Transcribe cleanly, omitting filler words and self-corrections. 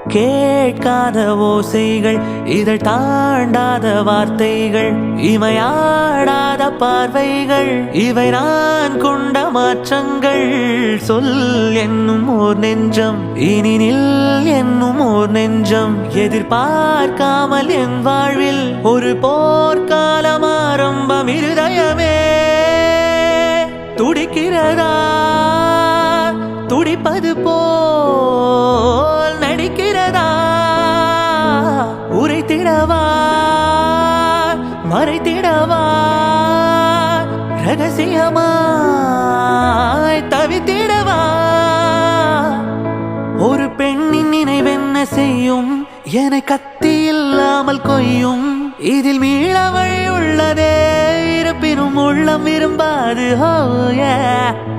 கேட்காத ஓசைகள், இதழ் தாண்டாத வார்த்தைகள், இமையாடாத பார்வைகள், இவை நான் கொண்ட மாற்றங்கள். சொல் என்னும் ஓர் நெஞ்சம், இனி நில் என்னும் ஓர் நெஞ்சம், எதிர்பார்க்காமல் என் வாழ்வில் ஒரு போர்க்காலம் ஆரம்பம். இருதயமே துடிக்கிறதா? துடிப்பது போல் நடிக்கிறதா? உரைத்திடவா மறைத்திடவா? ரகசியமாய் தவித்திடவா? ஒரு பெண்ணின் நினைவென்ன செய்யும்? என கத்தி இல்லாமல் கொய்யும். இதில் மீளவழி உள்ளதே, இருப்பினும் உள்ளம் விரும்பாது. Oh yeah.